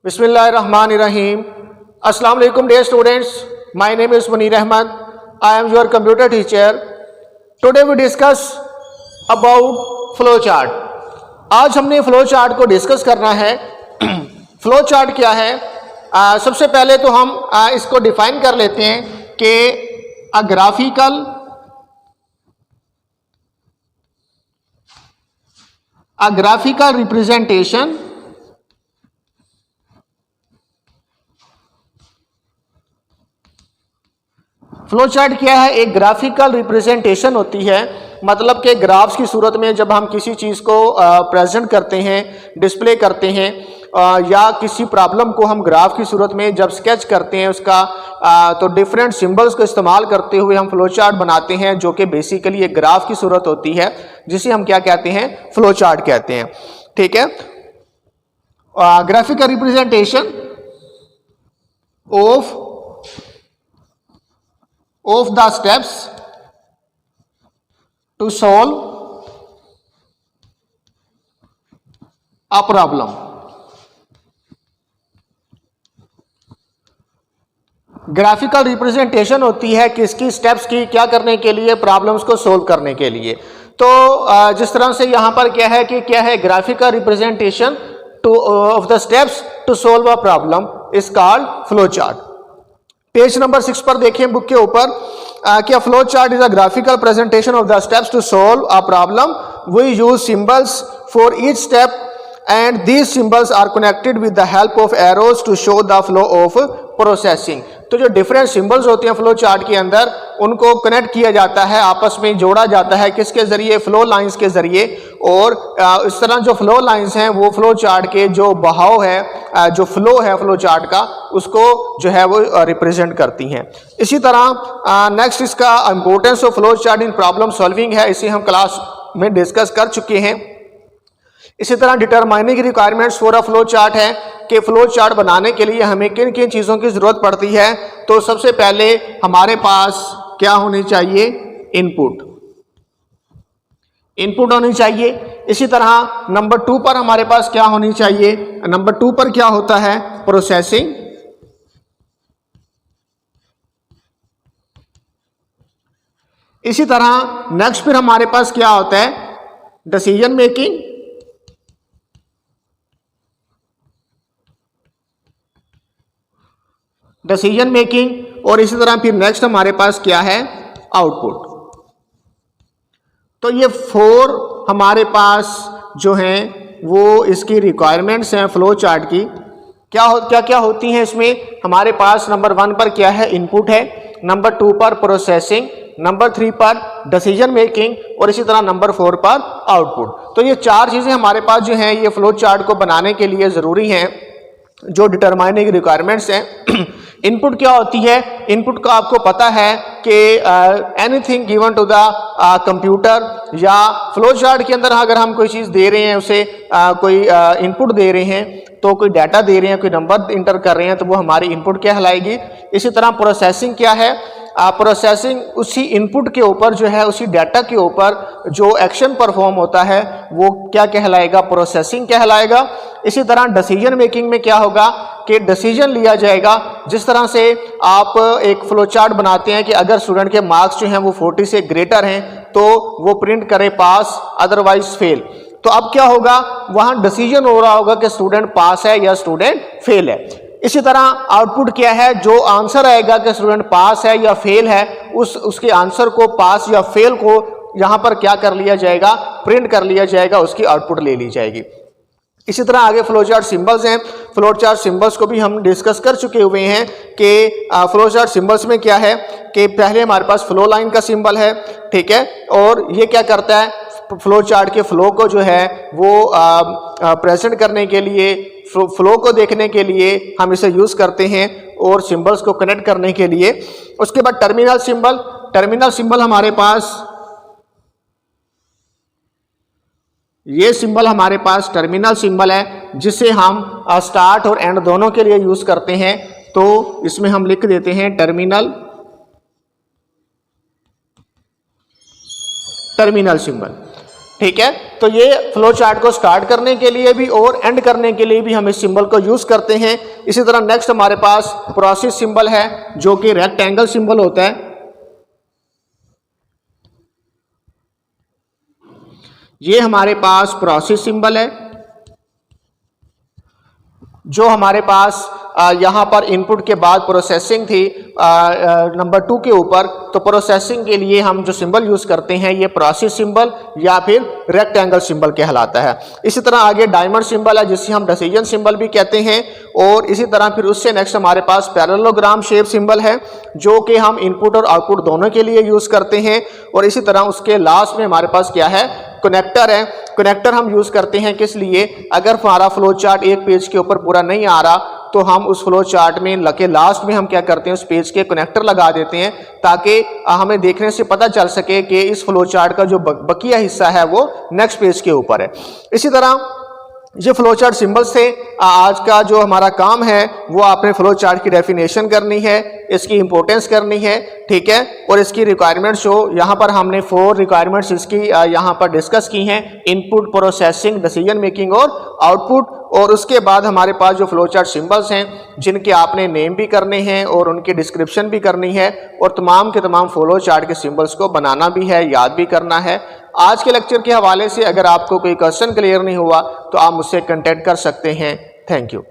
Bismillahirrahmanirrahim. Assalamu alaikum dear students. My name is Munir Ahmad. I am your computer teacher. Today we discuss about flow chart. आज हमने flow chart को discuss करना है. Flow chart क्या है? सबसे पहले तो हम इसको डिफाइन कर लेते हैं कि अ ग्राफिकल रिप्रेजेंटेशन फ्लो चार्ट क्या है? एक ग्राफिकल रिप्रेजेंटेशन होती है, मतलब कि ग्राफ्स की सूरत में जब हम किसी चीज़ को प्रेजेंट करते हैं, डिस्प्ले करते हैं, या किसी प्रॉब्लम को हम ग्राफ की सूरत में जब स्केच करते हैं उसका, तो डिफरेंट सिंबल्स को इस्तेमाल करते हुए हम फ्लो चार्ट बनाते हैं, जो कि बेसिकली एक ग्राफ की सूरत होती है, जिसे हम क्या कहते हैं? फ्लो चार्ट कहते हैं. ठीक है. Graphical representation of the steps to solve a problem. Graphical representation होती है किसकी? स्टेप्स की. क्या करने के लिए? प्रॉब्लम्स को सोल्व करने के लिए. तो जिस तरह से यहां पर क्या है कि क्या है? Graphical representation of the steps to solve a problem is called flow chart. Page number 6 पर देखें बुक के ऊपर, क्या flow chart is a graphical presentation of the steps to solve a problem. We use symbols for each step and these symbols are connected with the help of arrows to show the flow of processing. तो जो different symbols होते हैं flow chart के अंदर, उनको connect किया जाता है, आपस में जोड़ा जाता है. किसके जरिए? फ्लो लाइंस के जरिए. और इस तरह जो फ्लो लाइंस हैं वो फ्लो चार्ट के जो बहाव है, जो फ्लो है फ्लो चार्ट का, उसको जो है वो रिप्रेजेंट करती हैं. इसी तरह नेक्स्ट इसका importance of flow chart in problem solving है, इसे हम क्लास में डिस्कस कर चुके हैं. इसी तरह determining requirements for a flow chart है कि फ्लो चार्ट बनाने के लिए हमें किन किन चीज़ों की ज़रूरत पड़ती है. तो सबसे पहले हमारे पास क्या होनी चाहिए? इनपुट होनी चाहिए. इसी तरह नंबर 2 पर हमारे पास क्या होनी चाहिए? नंबर 2 पर क्या होता है? प्रोसेसिंग. इसी तरह नेक्स्ट फिर हमारे पास क्या होता है? Decision making. और इसी तरह फिर नेक्स्ट हमारे पास क्या है? आउटपुट. तो ये 4 हमारे पास जो हैं वो इसकी रिक्वायरमेंट्स हैं फ्लो चार्ट की. क्या होती हैं इसमें? हमारे पास नंबर 1 पर क्या है? इनपुट है. नंबर 2 पर प्रोसेसिंग. नंबर 3 पर डिसीजन मेकिंग. और इसी तरह नंबर 4 पर आउटपुट. तो ये 4 चीज़ें हमारे पास जो हैं ये फ्लो चार्ट को बनाने के लिए ज़रूरी हैं, जो डिटरमाइनिंग रिक्वायरमेंट्स हैं. इनपुट क्या होती है? इनपुट का आपको पता है कि anything given to the computer, या फ्लो चार्ट के अंदर अगर हम कोई चीज़ दे रहे हैं, उसे कोई इनपुट दे रहे हैं, तो कोई डाटा दे रहे हैं, कोई नंबर इंटर कर रहे हैं, तो वो हमारी इनपुट कहलाएगी. इसी तरह प्रोसेसिंग क्या है? प्रोसेसिंग उसी इनपुट के ऊपर जो है, उसी डाटा के ऊपर जो एक्शन परफॉर्म होता है वो क्या कहलाएगा? प्रोसेसिंग कहलाएगा. इसी तरह डिसीजन मेकिंग में क्या होगा कि डिसीजन लिया जाएगा. जिस तरह से आप एक फ्लो चार्ट बनाते हैं कि अगर स्टूडेंट के मार्क्स जो हैं वो 40 से ग्रेटर हैं तो वो प्रिंट करे पास, अदरवाइज फेल. तो अब क्या होगा? वहाँ डिसीजन हो रहा होगा कि स्टूडेंट पास है या स्टूडेंट फेल है. इसी तरह आउटपुट क्या है? जो आंसर आएगा कि स्टूडेंट पास है या फेल है, उसके आंसर को, पास या फेल को यहाँ पर क्या कर लिया जाएगा? प्रिंट कर लिया जाएगा, उसकी आउटपुट ले ली जाएगी. इसी तरह आगे फ्लो चार्ट सिंबल्स हैं. फ्लो चार्ट सिंबल्स को भी हम डिस्कस कर चुके हुए हैं कि फ्लो चार्ट सिंबल्स में क्या है कि पहले हमारे पास फ्लो लाइन का सिंबल है. ठीक है. और ये क्या करता है? फ्लो चार्ट के फ्लो को जो है वो प्रेजेंट करने के लिए, फ्लो को देखने के लिए हम इसे यूज़ करते हैं, और सिंबल्स को कनेक्ट करने के लिए. उसके बाद टर्मिनल सिंबल. टर्मिनल सिंबल हमारे पास, ये सिंबल हमारे पास टर्मिनल सिंबल है, जिसे हम स्टार्ट और एंड दोनों के लिए यूज़ करते हैं. तो इसमें हम लिख देते हैं टर्मिनल सिंबल. ठीक है. तो ये फ्लो चार्ट को स्टार्ट करने के लिए भी और एंड करने के लिए भी हम इस सिंबल को यूज करते हैं। इसी तरह नेक्स्ट हमारे पास प्रोसेस सिंबल है जो कि रेक्टेंगल सिंबल होता है। ये हमारे पास प्रोसेस सिंबल है जो हमारे पास यहाँ पर इनपुट के बाद प्रोसेसिंग थी नंबर 2 के ऊपर, तो प्रोसेसिंग के लिए हम जो सिंबल यूज करते हैं ये प्रोसेस सिंबल या फिर रेक्टेंगल सिंबल कहलाता है। इसी तरह आगे डायमंड सिंबल है जिसे हम डिसीजन सिंबल भी कहते हैं। और इसी तरह फिर उससे नेक्स्ट हमारे पास पैरेललोग्राम शेप सिंबल है जो कि हम इनपुट और आउटपुट दोनों के लिए यूज करते हैं। और इसी तरह उसके लास्ट में हमारे पास क्या है, कनेक्टर है। कनेक्टर हम यूज करते हैं किस लिए, अगर हमारा फ्लो चार्ट एक पेज के ऊपर पूरा नहीं आ रहा तो हम उस फ्लो चार्ट में लगे लास्ट में हम क्या करते हैं, उस पेज के कनेक्टर लगा देते हैं ताकि हमें देखने से पता चल सके कि इस फ्लो चार्ट का जो बकिया हिस्सा है वो नेक्स्ट पेज के ऊपर है। इसी तरह ये फ्लो चार्ट सिंबल्स थे। आज का जो हमारा काम है वो आपने फ्लो चार्ट की डेफिनेशन करनी है, इसकी इंपॉर्टेंस करनी है, ठीक है, और इसकी रिक्वायरमेंट्स जो यहाँ पर हमने 4 रिक्वायरमेंट्स इसकी यहाँ पर डिस्कस की हैं, इनपुट, प्रोसेसिंग, डिसीजन मेकिंग और आउटपुट। और उसके बाद हमारे पास जो फ्लो चार्ट सिंबल्स हैं जिनके आपने नेम भी करने हैं और उनकी डिस्क्रिप्शन भी करनी है और तमाम के तमाम फ्लो चार्ट के सिंबल्स को बनाना भी है, याद भी करना है। आज के लेक्चर के हवाले से अगर आपको कोई क्वेश्चन क्लियर नहीं हुआ तो आप मुझसे कांटेक्ट कर सकते हैं। Thank you.